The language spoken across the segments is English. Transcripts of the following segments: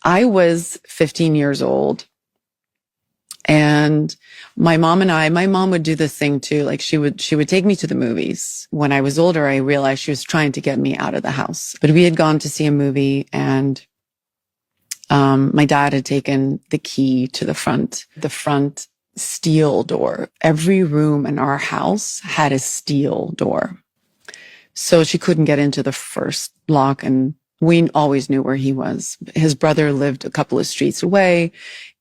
I was 15 years old. And my mom would do this thing too. Like she would take me to the movies. When I was older, I realized she was trying to get me out of the house. But we had gone to see a movie, and my dad had taken the key to the front steel door. Every room in our house had a steel door. So she couldn't get into the first lock, and we always knew where he was. His brother lived a couple of streets away.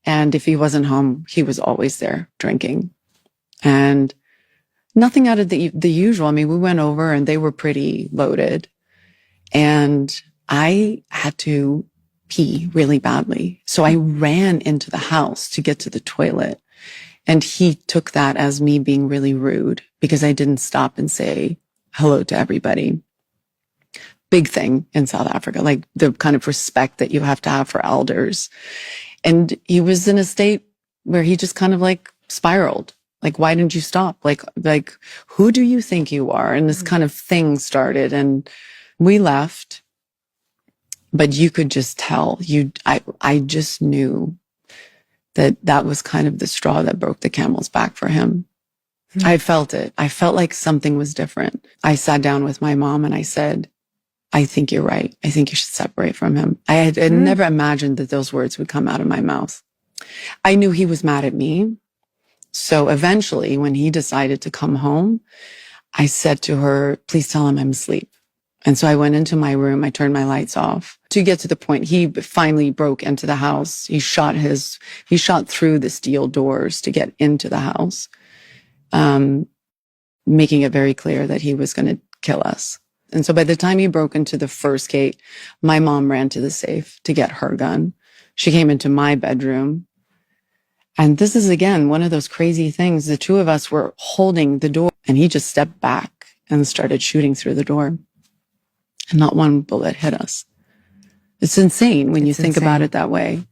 And if he wasn't home, he was always there drinking. And nothing out of the usual. I mean, we went over and they were pretty loaded. And I had to pee really badly. So I ran into the house to get to the toilet. And he took that as me being really rude because I didn't stop and say hello to everybody. Big thing in South Africa, like the kind of respect that you have to have for elders. And he was in a state where he just kind of like spiraled. Like, why didn't you stop? Like, who do you think you are? And this kind of thing started, and we left, but you could just tell I just knew that was kind of the straw that broke the camel's back for him. Mm-hmm. I felt it. I felt like something was different. I sat down with my mom and I said, I think you're right. I think you should separate from him. I had never imagined that those words would come out of my mouth. I knew he was mad at me. So eventually, when he decided to come home, I said to her, please tell him I'm asleep. And so I went into my room. I turned my lights off to get to the point. He finally broke into the house. He shot through the steel doors to get into the house, making it very clear that he was going to kill us. And so by the time he broke into the first gate, my mom ran to the safe to get her gun. She came into my bedroom. And this is, again, one of those crazy things. The two of us were holding the door, and he just stepped back and started shooting through the door. And not one bullet hit us. It's insane when you think about it that way.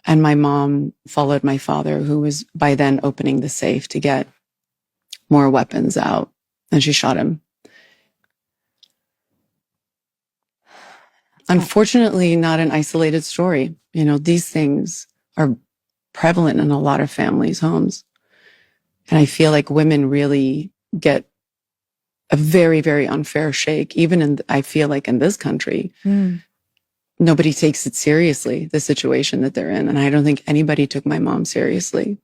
And my mom followed my father, who was by then opening the safe to get more weapons out. And she shot him. Unfortunately, not an isolated story. You know, these things are prevalent in a lot of families' homes. And I feel like women really get a very, very unfair shake. Even I feel like in this country, nobody takes it seriously, the situation that they're in. And I don't think anybody took my mom seriously.